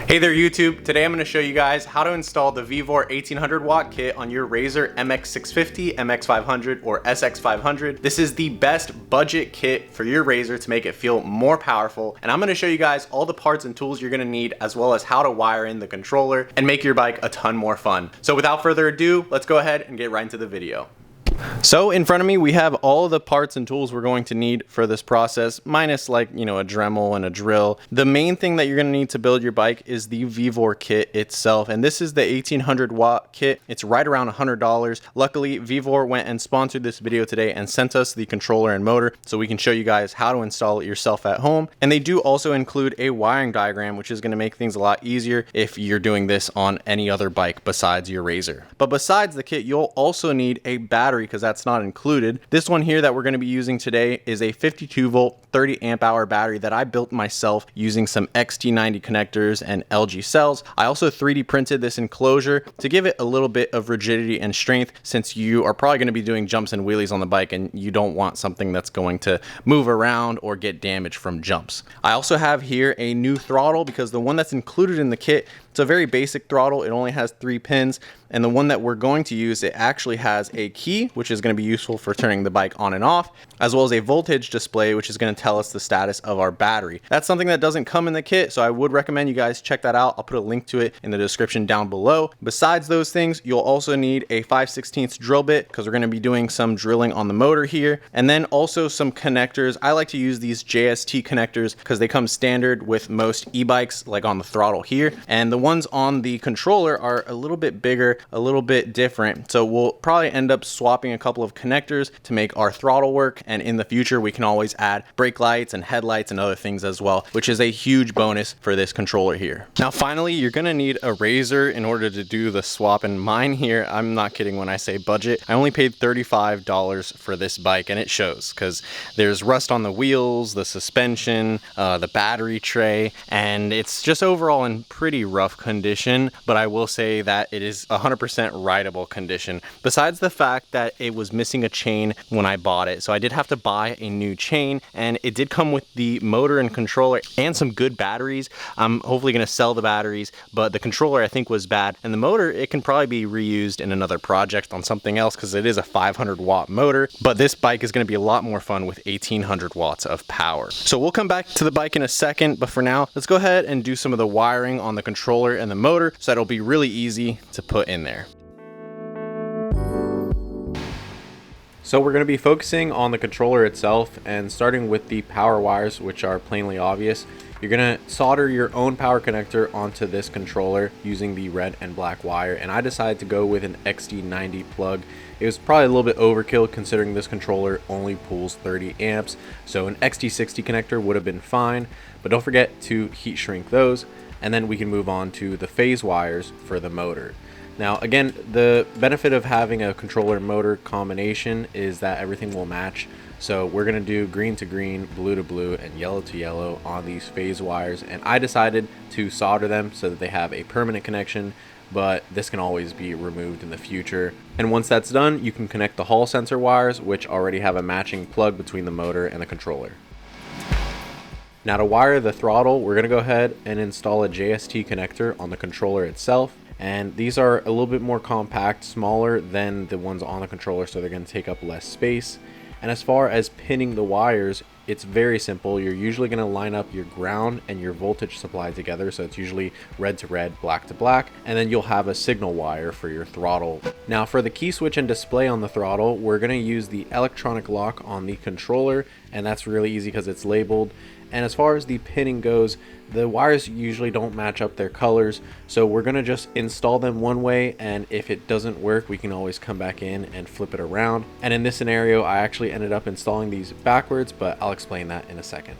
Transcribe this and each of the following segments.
Hey there YouTube, today I'm going to show you guys how to install the Vevor 1800W kit on your Razer MX650, MX500, or SX500. This is the best budget kit for your Razer to make it feel more powerful, and I'm going to show you guys all the parts and tools you're going to need, as well as how to wire in the controller and make your bike a ton more fun. So without further ado, let's go ahead and get right into the video. So in front of me we have all the parts and tools we're going to need for this process, minus a Dremel and a drill. The main thing that you're going to need to build your bike is the Vevor kit itself, and this is the 1800W kit. It's right around $100. Luckily Vevor went and sponsored this video today and sent us the controller and motor so we can show you guys how to install it yourself at home. And they do also include a wiring diagram, which is going to make things a lot easier if you're doing this on any other bike besides your Razer. But besides the kit, you'll also need a battery, because that's not included. This one here that we're going to be using today is a 52 volt 30 amp hour battery that I built myself using some XT90 connectors and LG cells. I also 3D printed this enclosure to give it a little bit of rigidity and strength, since you are probably going to be doing jumps and wheelies on the bike and you don't want something that's going to move around or get damaged from jumps. I also have here a new throttle, because the one that's included in the kit, it's a very basic throttle. It only has 3 pins, and the one that we're going to use, it actually has a key, which is going to be useful for turning the bike on and off, as well as a voltage display, which is going to tell us the status of our battery. That's something that doesn't come in the kit, so I would recommend you guys check that out. I'll put a link to it in the description down below. Besides those things, you'll also need a 5/16 drill bit, because we're going to be doing some drilling on the motor here, and then also some connectors. I like to use these JST connectors because they come standard with most e-bikes, like on the throttle here, and the ones on the controller are a little bit bigger, a little bit different. So we'll probably end up swapping a couple of connectors to make our throttle work, and in the future we can always add brake lights and headlights and other things as well, which is a huge bonus for this controller here. Now finally, you're gonna need a Razer in order to do the swap, and mine here, I'm not kidding when I say budget, I only paid $35 for this bike, and it shows, because there's rust on the wheels, the suspension, the battery tray, and it's just overall in pretty rough condition. But I will say that it is 100% rideable condition, besides the fact that it was missing a chain when I bought it. So I did have to buy a new chain, and it did come with the motor and controller and some good batteries. I'm hopefully going to sell the batteries, but the controller I think was bad, and the motor, it can probably be reused in another project on something else, because it is a 500-watt motor. But this bike is going to be a lot more fun with 1800 watts of power. So we'll come back to the bike in a second, but for now, let's go ahead and do some of the wiring on the controller and the motor, so that'll be really easy to put in there. So we're going to be focusing on the controller itself, and starting with the power wires, which are plainly obvious. You're going to solder your own power connector onto this controller using the red and black wire, and I decided to go with an XT90 plug. It was probably a little bit overkill, considering this controller only pulls 30 amps, so an XT60 connector would have been fine, but don't forget to heat shrink those, and then we can move on to the phase wires for the motor. Now again, the benefit of having a controller motor combination is that everything will match. So we're going to do green to green, blue to blue, and yellow to yellow on these phase wires, and I decided to solder them so that they have a permanent connection, but this can always be removed in the future. And once that's done, you can connect the hall sensor wires, which already have a matching plug between the motor and the controller. Now to wire the throttle, we're going to go ahead and install a JST connector on the controller itself. And these are a little bit more compact, smaller than the ones on the controller, so they're going to take up less space. And as far as pinning the wires, it's very simple. You're usually going to line up your ground and your voltage supply together, so it's usually red to red, black to black, and then you'll have a signal wire for your throttle. Now for the key switch and display on the throttle, we're going to use the electronic lock on the controller, and that's really easy because it's labeled. And as far as the pinning goes, the wires usually don't match up their colors, so we're going to just install them one way, and if it doesn't work, we can always come back in and flip it around. And in this scenario, I actually ended up installing these backwards, but I'll explain that in a second.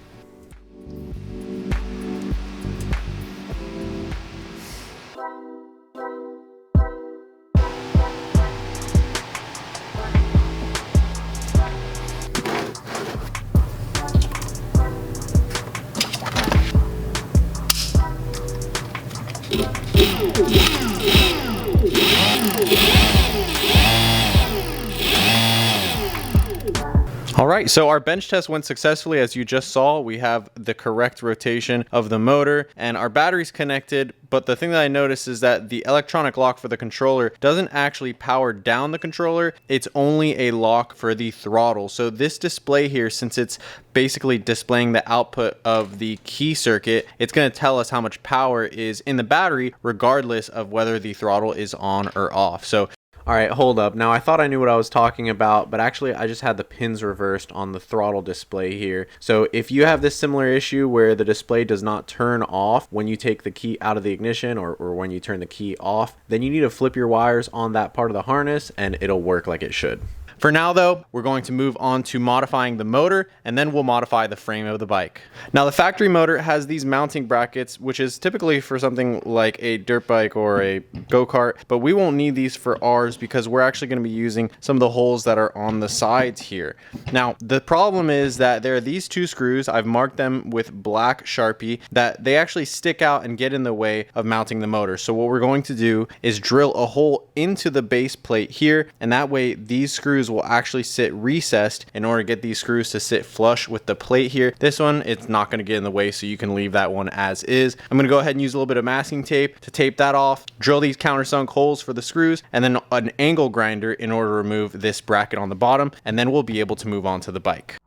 All right, so our bench test went successfully. As you just saw, we have the correct rotation of the motor and our battery's connected. But the thing that I noticed is that the electronic lock for the controller doesn't actually power down the controller. It's only a lock for the throttle. So this display here, since it's basically displaying the output of the key circuit, it's going to tell us how much power is in the battery regardless of whether the throttle is on or off. So all right, hold up. Now I thought I knew what I was talking about, but actually I just had the pins reversed on the throttle display here. So if you have this similar issue where the display does not turn off when you take the key out of the ignition or when you turn the key off, then you need to flip your wires on that part of the harness and it'll work like it should. For now though, we're going to move on to modifying the motor, and then we'll modify the frame of the bike. Now the factory motor has these mounting brackets, which is typically for something like a dirt bike or a go-kart, but we won't need these for ours because we're actually going to be using some of the holes that are on the sides here. Now the problem is that there are these two screws, I've marked them with black Sharpie, that they actually stick out and get in the way of mounting the motor. So what we're going to do is drill a hole into the base plate here, and that way these screws will actually sit recessed in order to get these screws to sit flush with the plate here. This one, it's not going to get in the way, so you can leave that one as is. I'm going to go ahead and use a little bit of masking tape to tape that off, drill these countersunk holes for the screws, and then an angle grinder in order to remove this bracket on the bottom, and then we'll be able to move on to the bike.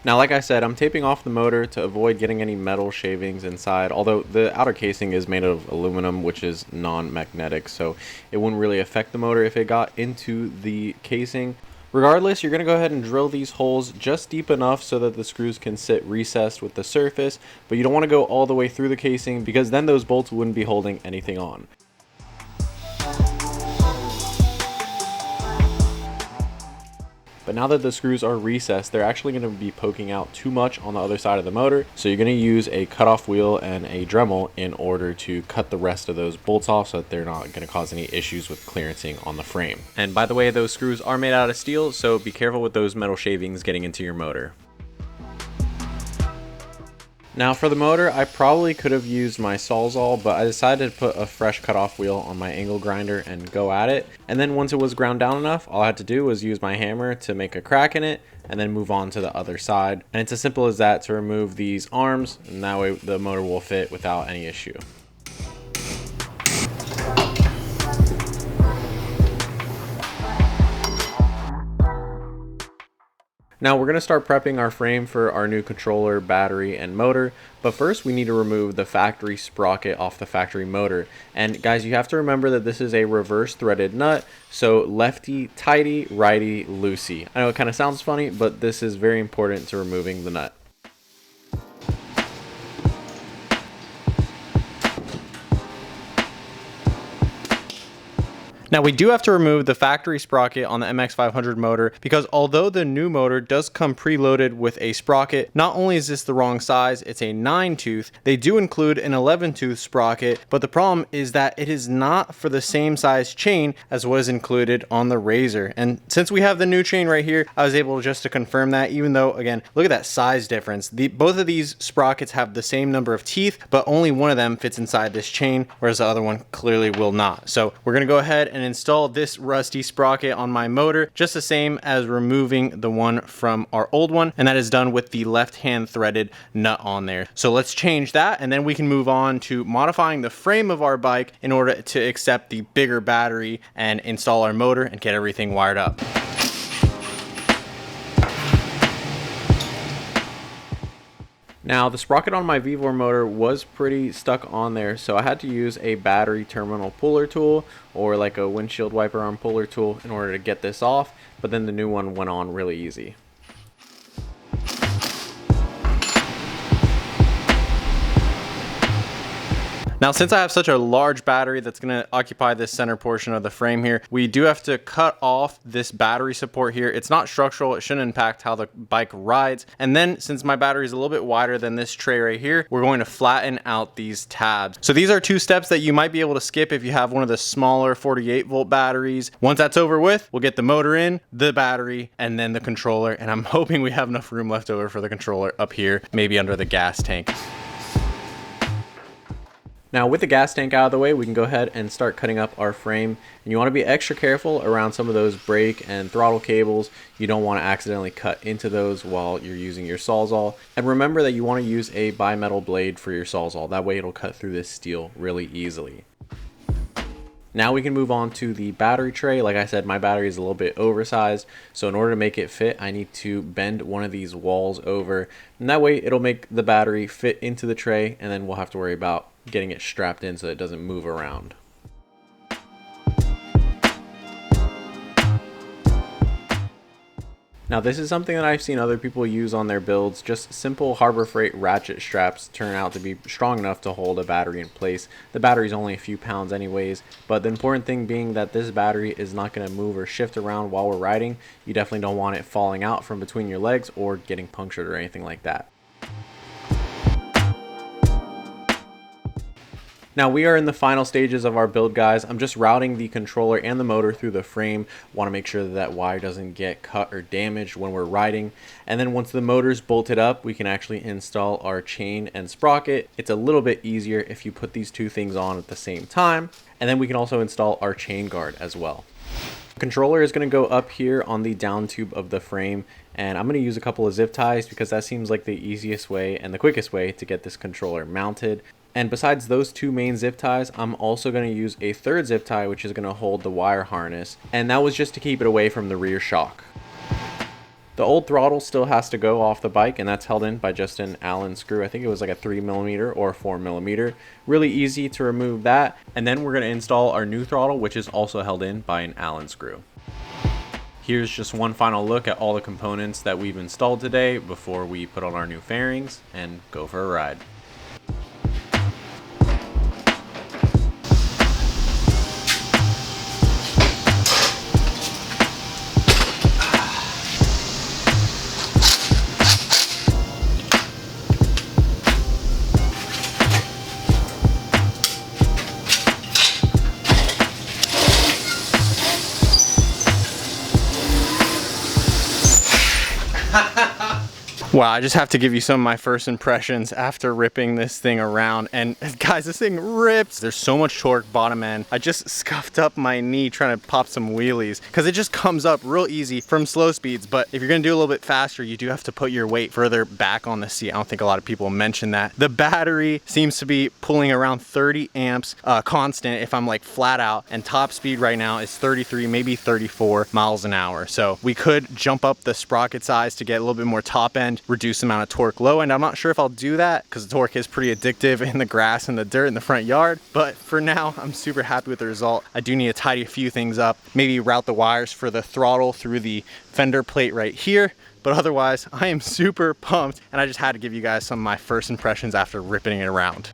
Now, like I said, I'm taping off the motor to avoid getting any metal shavings inside, although the outer casing is made of aluminum, which is non-magnetic, so it wouldn't really affect the motor if it got into the casing. Regardless, you're going to go ahead and drill these holes just deep enough so that the screws can sit recessed with the surface, but you don't want to go all the way through the casing because then those bolts wouldn't be holding anything on. But now that the screws are recessed, they're actually going to be poking out too much on the other side of the motor. So you're going to use a cutoff wheel and a Dremel in order to cut the rest of those bolts off so that they're not going to cause any issues with clearancing on the frame. And by the way, those screws are made out of steel, so be careful with those metal shavings getting into your motor. Now for the motor, I probably could have used my Sawzall, but I decided to put a fresh cutoff wheel on my angle grinder and go at it. And then once it was ground down enough, all I had to do was use my hammer to make a crack in it and then move on to the other side. And it's as simple as that to remove these arms, and that way the motor will fit without any issue. Now we're going to start prepping our frame for our new controller, battery, and motor, but first we need to remove the factory sprocket off the factory motor. And guys, you have to remember that this is a reverse threaded nut, so lefty tighty, righty loosey. I know it kind of sounds funny, but this is very important to removing the nut. Now we do have to remove the factory sprocket on the MX500 motor because although the new motor does come preloaded with a sprocket, not only is this the wrong size, it's a 9-tooth, they do include an 11-tooth sprocket, but the problem is that it is not for the same size chain as what is included on the Razor. And since we have the new chain right here, I was able just to confirm that, even though, again, look at that size difference. Both of these sprockets have the same number of teeth, but only one of them fits inside this chain, whereas the other one clearly will not. So we're gonna go ahead and install this rusty sprocket on my motor, just the same as removing the one from our old one, and that is done with the left-hand threaded nut on there. So let's change that, and then we can move on to modifying the frame of our bike in order to accept the bigger battery and install our motor and get everything wired up. Now the sprocket on my Vevor motor was pretty stuck on there, so I had to use a battery terminal puller tool or like a windshield wiper arm puller tool in order to get this off, but then the new one went on really easy. Now, since I have such a large battery that's going to occupy this center portion of the frame here, we do have to cut off this battery support here. It's not structural. It shouldn't impact how the bike rides. And then since my battery is a little bit wider than this tray right here, we're going to flatten out these tabs. So these are two steps that you might be able to skip if you have one of the smaller 48-volt batteries. Once that's over with, we'll get the motor in, the battery, and then the controller. And I'm hoping we have enough room left over for the controller up here, maybe under the gas tank. Now with the gas tank out of the way, we can go ahead and start cutting up our frame. And you want to be extra careful around some of those brake and throttle cables. You don't want to accidentally cut into those while you're using your Sawzall. And remember that you want to use a bimetal blade for your Sawzall. That way it'll cut through this steel really easily. Now we can move on to the battery tray. Like I said, my battery is a little bit oversized, so in order to make it fit, I need to bend one of these walls over, and that way it'll make the battery fit into the tray, and then we'll have to worry about getting it strapped in so it doesn't move around. Now this is something that I've seen other people use on their builds. Just simple Harbor Freight ratchet straps turn out to be strong enough to hold a battery in place. The battery is only a few pounds anyways, but the important thing being that this battery is not going to move or shift around while we're riding. You definitely don't want it falling out from between your legs or getting punctured or anything like that. Now we are in the final stages of our build, guys. I'm just routing the controller and the motor through the frame. Want to make sure that that wire doesn't get cut or damaged when we're riding. And then once the motor's bolted up, we can actually install our chain and sprocket. It's a little bit easier if you put these two things on at the same time. And then we can also install our chain guard as well. The controller is going to go up here on the down tube of the frame, and I'm going to use a couple of zip ties because that seems like the easiest way and the quickest way to get this controller mounted. And besides those two main zip ties, I'm also going to use a third zip tie, which is going to hold the wire harness. And that was just to keep it away from the rear shock. The old throttle still has to go off the bike, and that's held in by just an Allen screw. I think it was like a 3mm or 4mm. Really easy to remove that. And then we're going to install our new throttle, which is also held in by an Allen screw. Here's just one final look at all the components that we've installed today before we put on our new fairings and go for a ride. Wow, I just have to give you some of my first impressions after ripping this thing around. And guys, this thing rips. There's so much torque bottom end. I just scuffed up my knee trying to pop some wheelies because it just comes up real easy from slow speeds. But if you're gonna do a little bit faster, you do have to put your weight further back on the seat. I don't think a lot of people mention that. The battery seems to be pulling around 30 amps constant if I'm like flat out, and top speed right now is 33, maybe 34 miles an hour. So we could jump up the sprocket size to get a little bit more top end, reduce the amount of torque low end. I'm not sure if I'll do that because the torque is pretty addictive in the grass and the dirt in the front yard, but for now I'm super happy with the result. I do need to tidy a few things up, maybe route the wires for the throttle through the fender plate right here, but otherwise I am super pumped, and I just had to give you guys some of my first impressions after ripping it around.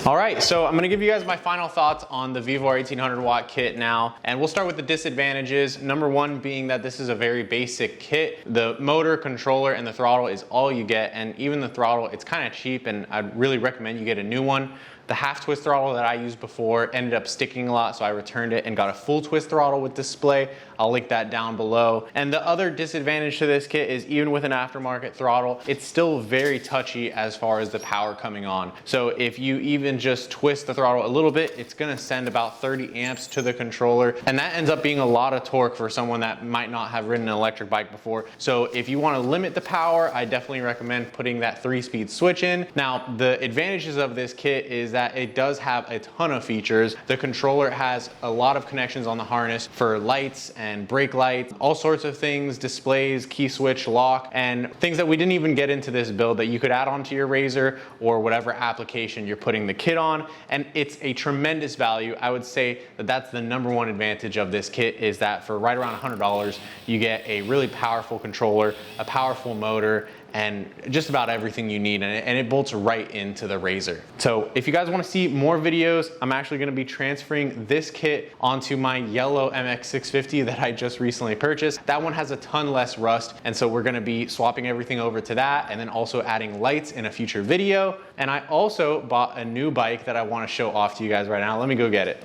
All right, so I'm gonna give you guys my final thoughts on the Vevor 1800W kit now, and we'll start with the disadvantages. Number one being that this is a very basic kit. The motor, controller, and the throttle is all you get, and even the throttle, it's kind of cheap, and I'd really recommend you get a new one. The half twist throttle that I used before ended up sticking a lot, so I returned it and got a full twist throttle with display. I'll link that down below. And the other disadvantage to this kit is even with an aftermarket throttle, it's still very touchy as far as the power coming on. So if you even just twist the throttle a little bit, it's gonna send about 30 amps to the controller. And that ends up being a lot of torque for someone that might not have ridden an electric bike before. So if you wanna limit the power, I definitely recommend putting that 3-speed switch in. Now, the advantages of this kit is that it does have a ton of features. The controller has a lot of connections on the harness for lights and brake lights, all sorts of things, displays, key switch, lock, and things that we didn't even get into this build that you could add onto your Razor or whatever application you're putting the kit on. And it's a tremendous value. I would say that that's the number one advantage of this kit, is that for right around $100, you get a really powerful controller, a powerful motor, and just about everything you need, and it bolts right into the Razor. So if you guys want to see more videos, I'm actually going to be transferring this kit onto my yellow MX650 that I just recently purchased. That one has a ton less rust, and so we're going to be swapping everything over to that, and then also adding lights in a future video. And I also bought a new bike that I want to show off to you guys right now. Let me go get it.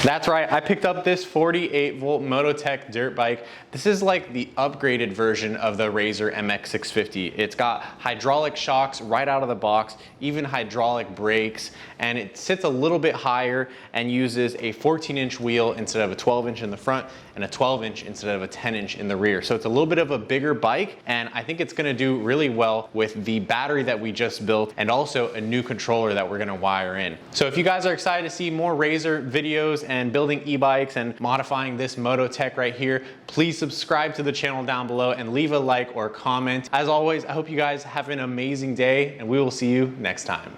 That's right, I picked up this 48-volt Mototech dirt bike. This is like the upgraded version of the Razor MX650. It's got hydraulic shocks right out of the box, even hydraulic brakes, and it sits a little bit higher and uses a 14-inch wheel instead of a 12-inch in the front and a 12-inch instead of a 10-inch in the rear. So it's a little bit of a bigger bike, and I think it's gonna do really well with the battery that we just built and also a new controller that we're gonna wire in. So if you guys are excited to see more Razor videos and building e-bikes and modifying this Mototech right here, please subscribe to the channel down below and leave a like or comment. As always, I hope you guys have an amazing day, and we will see you next time.